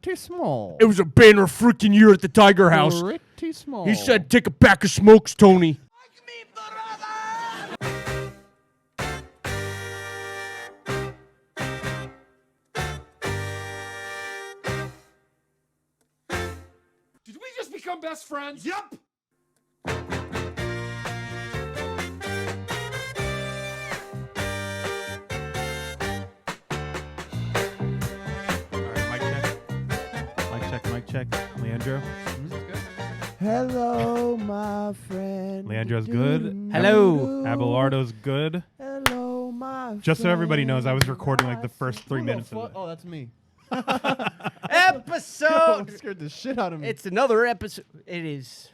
Pretty small. It was a banner freaking year at the Tiger House. Pretty small. He said, take a pack of smokes, Tony. Did we just become best friends? Yep. Mic check. Leandro. Hello, my friend. Leandro's good. Hello. Abelardo's good. Hello, my Just so everybody knows, I was recording like the first 3 minutes of it. Oh, that's me. Episode. Scared the shit out of me. It's another episode. It is.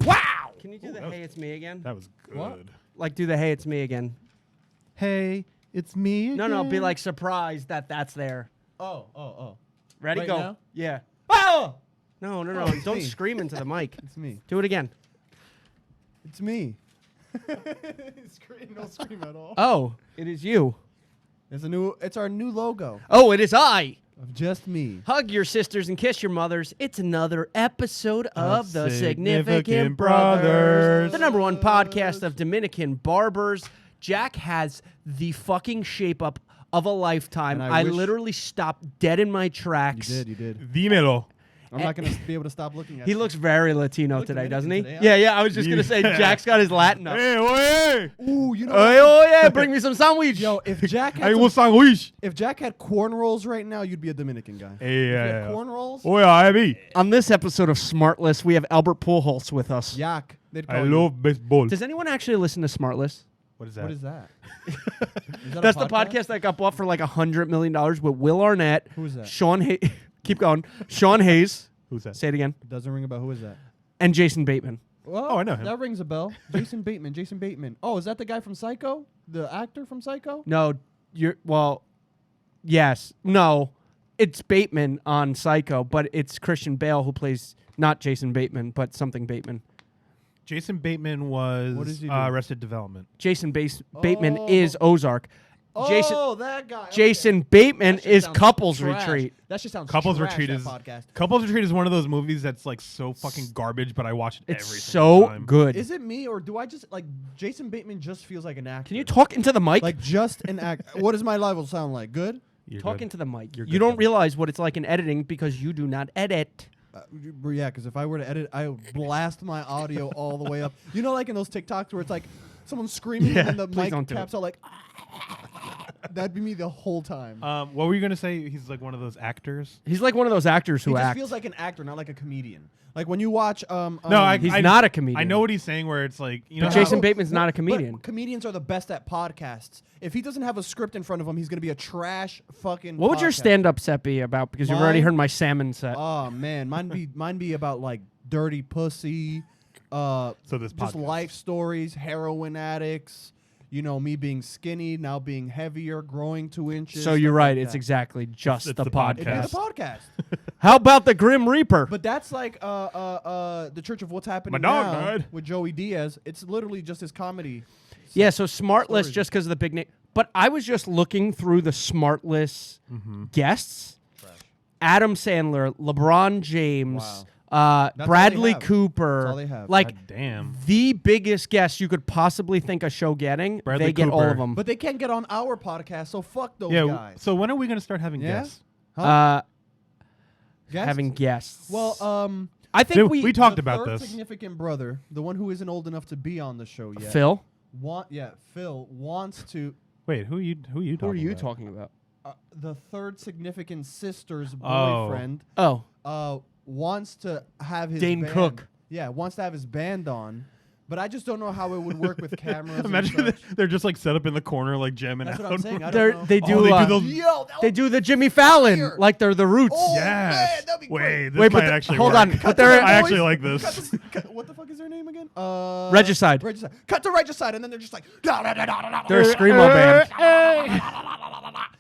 Wow. Can you do the hey, it's me again? That was good. What? Like, do the hey, it's me again. Hey, it's me again. No, be like surprised that that's there. Oh. Ready? Right go. now? Yeah. Oh! No. it's Don't me. scream into the mic. It's me. Do it again. It's me. Don't scream at all. Oh, it is you. It's our new logo Oh, it is I. of just me. Hug your sisters and kiss your mothers. It's another episode of the Significant Significant Brothers. Brothers, the #1 podcast of Dominican barbers. Jack has the fucking shape up of a lifetime. And I wish- literally stopped dead in my tracks. You did. Dímelo. I'm not going to be able to stop looking at He you. looks very Latino Look today, doesn't he? Dominican today, Yeah. I was just gonna say Jack's got his Latin up. Hey, oye. Ooh, you know Oh yeah, bring me some sandwich. Yo, if Jack Hey, had what's sandwich? if Jack had corn rolls right now, you'd be a Dominican guy. Hey, If you had yeah. corn rolls? Oh, yeah, I be. On this episode of SmartLess, we have Albert Pujols with us. Yak. They'd call I you. love baseball. Does anyone actually listen to SmartLess? What is that? What is that? Is that a That's the podcast that got bought for like $100 million with Will Arnett. Who is that? Sean Hayes. Keep going. Sean Hayes. Who's that? Say it again. It doesn't ring a bell. Who is that? And Jason Bateman. Well, Oh, I know him. That rings a bell. Jason Bateman. Oh, is that the guy from Psycho? The actor from Psycho? No, yes. No, it's Bateman on Psycho, but it's Christian Bale who plays not Jason Bateman, but something Bateman. Jason Bateman was What does he do? Arrested Development. Bateman Oh. is Ozark. Oh, that guy. Jason Bateman That shit is sounds Couples trash. Retreat. That shit sounds Couples trash, Retreat that is podcast. Couples Retreat is one of those movies that's like so fucking garbage, but I watch it It's every single so time. good. Is it me or do I just like Jason Bateman just feels like an actor? Can you talk into the mic? like just an actor? What does my level sound like? Good? You're Talk good. into the mic. You're You good, don't Kevin. realize what it's like in editing because you do not edit. Yeah, because if I were to edit, I would blast my audio all the way up. You know, like in those TikToks where it's like someone screaming Yeah, and then the please mic don't do caps out like. That'd be me the whole time. What were you gonna say? He's like one of those actors. He's like one of those actors he who just act. feels like an actor, not like a comedian. Like when you watch. He's not a comedian. I know what he's saying. Where it's like you know, But how- Jason Bateman's not a But comedian. comedians are the best at podcasts. If he doesn't have a script in front of him, he's gonna be a trash fucking. What would your podcast. stand-up set be about? Because you've already Mine? heard my salmon set. Oh man, mine be about like dirty pussy. So this just podcast. life stories, heroin addicts. You know, me being skinny, now being heavier, growing 2 inches. So you're stuff right. like It's that. exactly just It's the the podcast. It'd be the podcast. How about the Grim Reaper? But that's like the Church of What's Happening My dog Now died. with Joey Diaz. It's literally just his comedy. Yeah, so SmartLess stories. just because of the big name. But I was just looking through the SmartLess guests. Adam Sandler, LeBron James, Wow. all Bradley they have. Cooper. That's all they have. Like God damn. the biggest guests you could possibly think a show getting. Bradley they get all Cooper. of them. But they can't get on our podcast, so fuck those Yeah. guys. So when are we gonna start having Yeah? guests? Guests? Having guests. Well, I think Dude, we talked the about third this. significant brother, the one who isn't old enough to be on the show yet. Phil. Phil wants to. Wait, who are you Who are talking you about? talking about? The third significant sister's Oh. boyfriend Oh, wants to have his Dane band. Cook. Yeah, wants to have his band on, but I just don't know how it would work with cameras. Imagine and such. they're just like set up in the corner, like jamming That's out. what I'm saying. I don't know. they do. they do uh, those- Yo, that they would do the Jimmy Fallon fire. like they're the Roots. Oh, Yes. man, that'd be Wait, great. this Wait, but might actually hold work. on. But they're I actually like this. What the fuck is their name again? Regicide. Regicide. Cut to Regicide, and then they're just like. Da, da, da, da, da, da. They're a screamo band.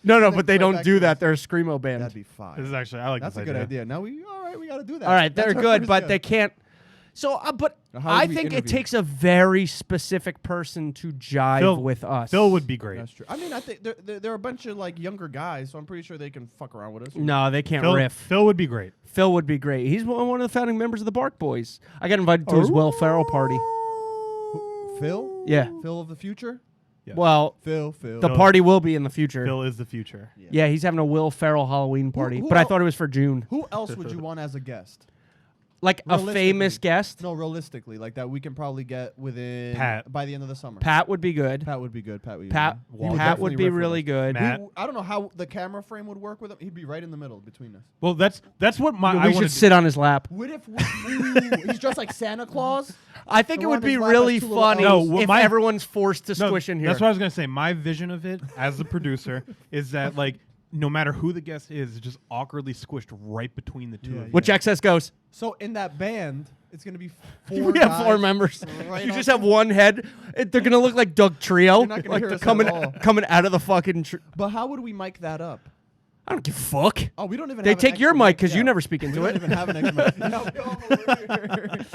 No, but they Right don't back do to that. this. They're a screamo band. That'd be fine. This is actually I like That's this a good idea. Now we got to do that. All right, That's they're our good, first but guest. they can't. So, but How I would we think it interview? takes a very specific person to jive with us. Phil would be great. That's true. I mean, I think they're a bunch of like younger guys, so I'm pretty sure they can fuck around with us. No, they can't Phil, riff. Phil would be great. Phil would be great. He's one of the founding members of the Bark Boys. I got invited to his Will Ferrell party. Phil? Yeah. Phil of the future? Yes. Well, Phil. the party will be in the future. Phil is the future. Yeah, he's having a Will Ferrell Halloween party, who but I el- thought it was for June. Who else would you want as a guest? Like a famous guest. No, realistically, like that we can probably get within Pat. by the end of the summer. Pat would be good. Pat would be good. Pat would be Pat good. He would Pat would definitely be riff with really us. good. Matt. I don't know how the camera frame would work with him. He'd be right in the middle between us. Well, that's what my I We want should sit on his lap. What if he's dressed like Santa Claus? I think it We're would on be his lap really as two little funny No, what if my- everyone's forced to squish in here. That's what I was gonna say. My vision of it as the producer is that like no matter who the guest is, it's just awkwardly squished right between the two Yeah, of you. Which excess goes? So in that band, it's gonna be four. We have 4 guys members. right You on just have one head. They're gonna look like Doug Trio, You're not gonna like hear they're us at coming all. coming out of the fucking. But how would we mic that up? I don't give a fuck. Oh, we don't even. They have an take your extra mic because yeah. you never speak We into don't it. even have an extra mic. No, we all over here.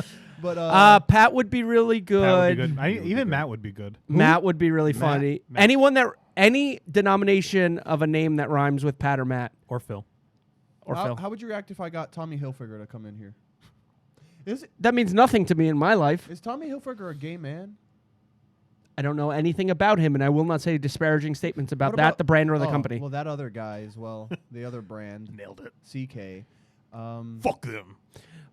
But Pat would be really That would good. be good. Even Matt would be good. Matt would be really funny. Matt. Any denomination of a name that rhymes with Pat or Matt Or Phil. or Phil. how would you react if I got Tommy Hilfiger to come in here? That means nothing to me in my life. Is Tommy Hilfiger a gay man? I don't know anything about him, and I will not say disparaging statements about What that, about- the brand or the oh, company. Well, that other guy as well. The other brand, Nailed it. CK. Fuck them.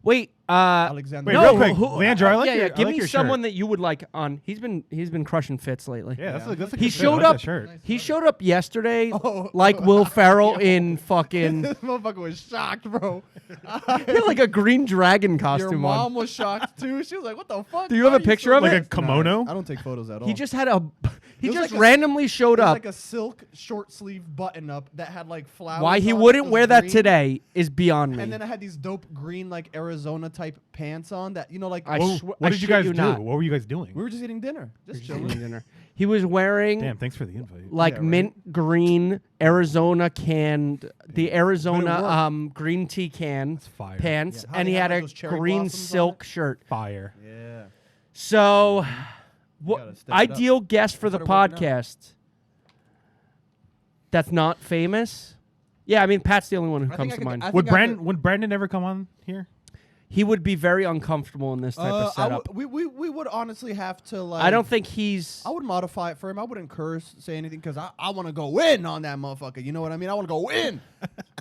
Wait, Alexander. Wait, no, real quick, Leandro, I like your- I give like me your someone shirt. that you would like on. He's been crushing fits lately. Yeah, that's a He good fit. showed I like up. that shirt. He showed up yesterday, Oh. like Will Ferrell in fucking This motherfucker was shocked, bro. he had like a green dragon Your costume mom on. was shocked too. She was like, "What the fuck?" Do you have Why a are picture so of it? Like a kimono? I don't take photos at all. He just had a. He It was just like a- randomly showed It was up. like a silk short sleeve button up that had like flowers. Why he on it. wouldn't It was wear that green. today is beyond me. And then I had these dope green like Arizona type pants on that like I What, sw- what I did you shit guys you do? not. What were you guys doing? we were just eating dinner, just chilling. He was wearing Damn, thanks for the invite. like Yeah, right. mint green Arizona canned the Arizona worked. green tea can That's fire. pants, Yeah, how and they he have, had like, a those cherry green blossoms on silk it? shirt. Fire. Yeah. So, gotta step it up. ideal guest for the Started working out. podcast. That's not famous. Yeah, I mean Pat's the only one who I comes think I to could- mind. I Would think I Brandon would Brandon ever come on here? He would be very uncomfortable in this type of setup. we would honestly have to like. I don't think he's. I would modify it for him. I wouldn't curse, say anything, because I want to go in on that motherfucker. You know what I mean? I want to go in.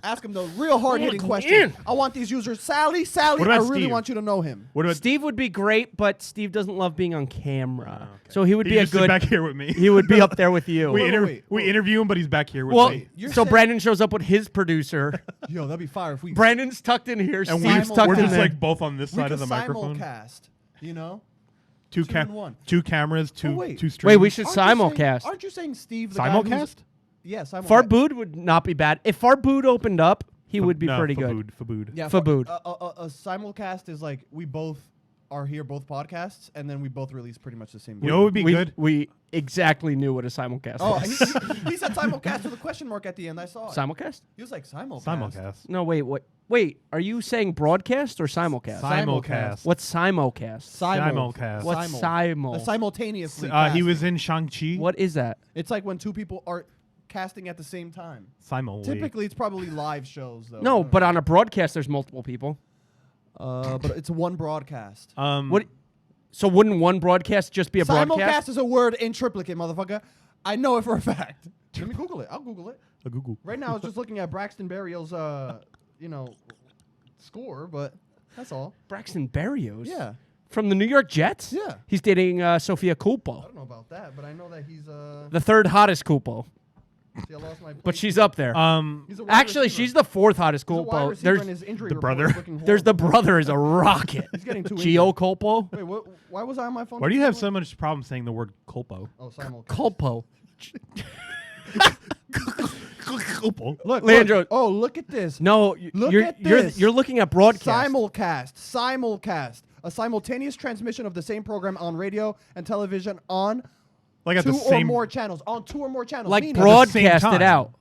Ask him the real hard hitting go question. in. I want these users, Sally. I What about really Steve? want you to know him. What about Steve would be great, but Steve doesn't love being on camera. So he would he be a just sit good. back here with me? He would be up there with you. Wait. We interview him, but he's back here with Well, me. You're so saying- Brandon shows up with his producer. Yo, that'd be fire if we. Brandon's tucked in here. And Steve's we're tucked we're in just there. like both on this we side of could the microphone. simulcast. You know. Two two in one. two cameras, two wait. two streams. Wait, we should Aren't you saying- simulcast. Aren't you saying Steve the guy who's- simulcast. Yeah, simulcast. Farbood would not be bad. If Farbood opened up, he would be pretty good. Fabood. Yeah, Fabood. A simulcast is like we both are here, both podcasts, and then we both release pretty much the same. You know what would be we, good? We exactly knew what a simulcast Oh, was. he said simulcast with a question mark at the end. I saw it. Simulcast? He was like simulcast. Simulcast. No, wait, what? Wait, are you saying broadcast or simulcast? Simulcast. What's simulcast? Simulcast. What's simul? Simultaneously. He casting. was in Shang-Chi. What is that? It's like when two people are casting at the same time. Simul. Typically, it's probably live shows though. No, but on a broadcast, there's multiple people. but it's one broadcast. What? So wouldn't one broadcast just be a Simulcast broadcast? is a word in triplicate, motherfucker. I know it for a fact. Let me Google it. I'll Google it. A Google. Right now, I was just looking at Braxton Berrios' score, but that's all. Braxton Berrios? Yeah. From the New York Jets? Yeah. He's dating Sophia I Culpo, don't know about that, but I know that he's the third hottest Culpo. see, I lost my But place. she's up there. He's a wide Actually, receiver. she's the fourth hottest He's a wide Culpo. receiver, and There's his injury the report brother. is looking there's the horrible. brother is a rocket. He's getting too Gio injured. Culpo? Wait, why was I on my phone? Why do you have so much problem saying the word culpo? Oh, simulcast. Culpo. Culpo. Look, Leandro. look. Oh, look at this. No, Look you're, at you're this. you're looking at broadcast. Simulcast. A simultaneous transmission of the same program on radio and television on Like at two the or same. more channels. On two or more channels. like meaning- the same broadcast it time. out.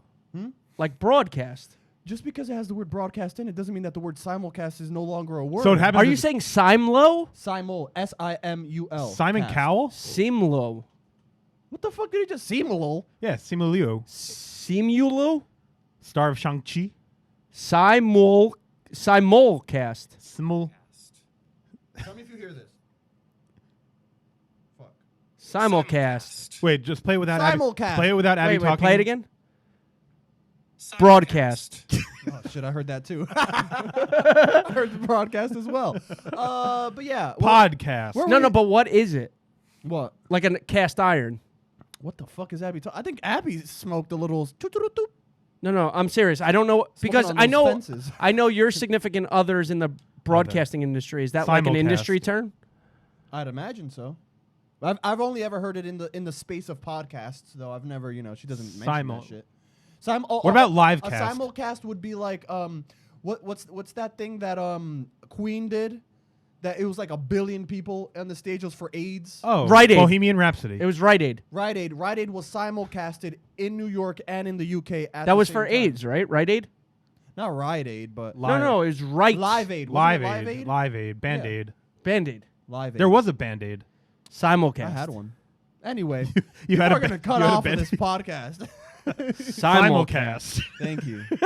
Like broadcast. Just because it has the word broadcast in it doesn't mean that the word simulcast is no longer a word. So it happens. Are you saying Simlo? Simul, S-I-M-U-L. Simon cast. Cowell? Simlo. What the fuck did he just Simulol? Yeah, Simulio. Simulo? Star of Shang-Chi. Simulcast. Simul. Tell me if you hear this. Fuck. Simulcast. Wait, just play it without Abby. Simulcast. Play it without Abby Wait, talking. play it again. Broadcast. Oh shit, I heard that too. I heard the broadcast as well. But yeah. Podcast. No, but what is it? What? Like a cast iron? What the fuck is Abby talking? I think Abby smoked a little. Toot-toot-toot-toot. No, I'm serious. I don't know because on I those know fences. I know your significant others in the broadcasting industry. Is that like an Simulcast. industry term? I'd imagine so. I've only ever heard it in the space of podcasts, though. I've never, she doesn't mention that shit. What about live A cast? simulcast would be like what's that thing that Queen did? That it was like 1 billion people on the stage. It was for AIDS. Oh, Rite Aid. Bohemian Rhapsody. It was Rite Aid. Rite Aid. Rite Aid was simulcasted in New York and in the UK at That was the for same time. AIDS, right? Rite Aid? Not Rite Aid, but No, it was right. Live Aid. Live Wasn't it Aid. Live Aid? Live Aid. Band Aid. Band-Aid. Live Aid. There was a Band Aid. Simulcast. I had one. Anyway, You had we're a going to cut you had a off of Band-Aid. this podcast. Simulcast. Thank you. You've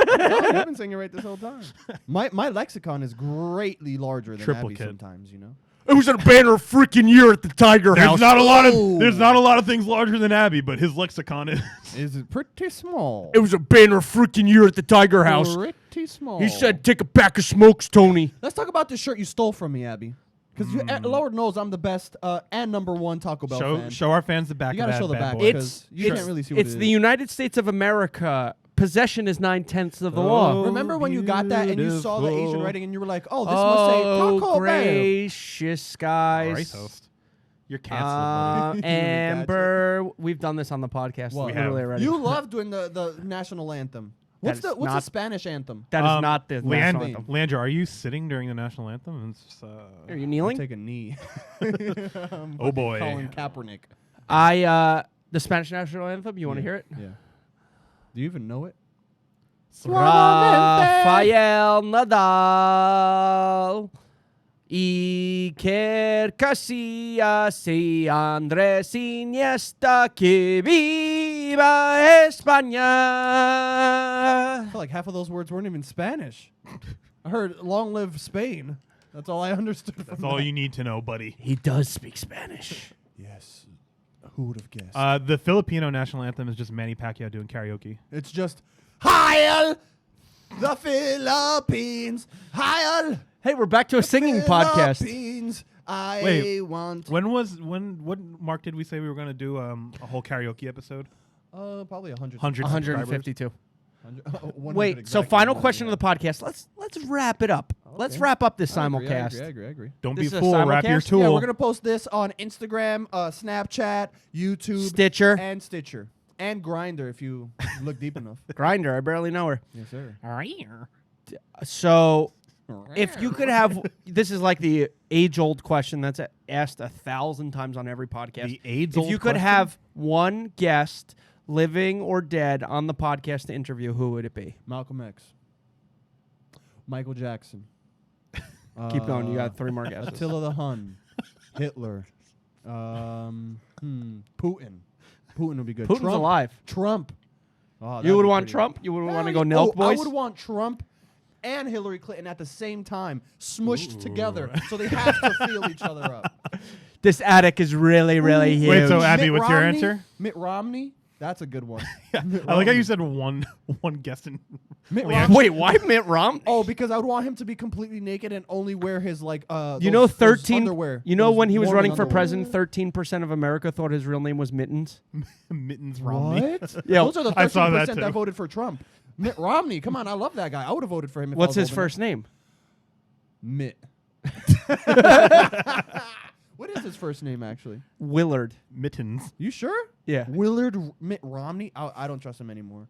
been saying it right this whole time. My lexicon is greatly larger than Triplicate. Abby sometimes, It was a banner freaking year at the Tiger House. There's not a lot Oh. of there's not a lot of things larger than Abby, but his lexicon is. Is it pretty small? It was a banner freaking year at the Tiger House. Pretty small. He said, "Take a pack of smokes, Tony." Let's talk about this shirt you stole from me, Abby. Because Lord knows I'm the best and #1 Taco Bell fan. Show our fans the back. You gotta of that show the bad back. boy. It's- you can't really see what it's it the is. United States of America. Possession is 9/10 of the law. Remember when you got that and you saw the Asian beautiful. writing and you were like, "Oh, this must say Taco Bell." gracious, guys. Racist. You're canceled, buddy. Amber, we've done this on the podcast. What? Literally already. You love doing the national anthem. What's That is the not- Spanish anthem? That is not the national Leandro, anthem. Leandro, are you sitting during the national anthem? It's, Are you kneeling? Take a knee. Oh, boy. Colin Kaepernick. The Spanish national anthem. You want to hear it? Yeah. Do you even know it? Rafael Nadal, Iker Casillas y Andrés Iniesta, que viva España. I feel like half of those words weren't even Spanish. I heard "Long live Spain." That's all I understood. That's all you need to know, buddy. He does speak Spanish. Yes. Who would have guessed? The Filipino national anthem is just Manny Pacquiao doing karaoke. It's just Hail the Philippines. Hail Hey, we're back to a singing podcast. Philippines. I Wait, want. What mark did we say we were going to do a whole karaoke episode? Probably 100. 152. 100 Wait, so exactly. final question of the podcast. Let's wrap it up. Let's wrap up this I simulcast. agree. Don't This be is a a fool. Wrap your simulcast? tool. Yeah, we're gonna post this on Instagram, Snapchat, YouTube, Stitcher. and Stitcher, and Grinder if you look deep enough. Grinder, I barely know her. Yes, sir. So, if you could have, this is like the age-old question that's asked 1,000 times on every podcast. The AIDS If old you could question? have one guest, living or dead, on the podcast to interview, who would it be? Malcolm X, Michael Jackson. Keep going. You got 3 more guesses. Attila the Hun, Hitler, Putin. Putin would be good. Putin's Trump. alive. Trump. Oh, that'd You would be want pretty Trump? good. You would want to Hell go yeah. Nelk I Boys? would want Trump and Hillary Clinton at the same time, smushed together, so they have to feel each other up. This attic is really, really huge. Wait, so Abby, Mitt what's your Romney? answer? Mitt Romney? That's a good one. I like how you said one guest in. Mitt Leandro. Romney. Wait, why Mitt Romney? Oh, because I would want him to be completely naked and only wear his You those- know, those 13. underwear. You know, Those when he was Mormon running for underwear. president, 13% of America thought his real name was Mittens. Mittens Romney. What? Yeah, Those are the I saw 13% that that, too. voted for Trump. Mitt Romney, come on, I love that guy. I would have voted for him. If I What's was his old first name? enough. Mitt. What is his first name actually? Willard. Mittens. You sure? Yeah. Willard Mitt Romney. I don't trust him anymore.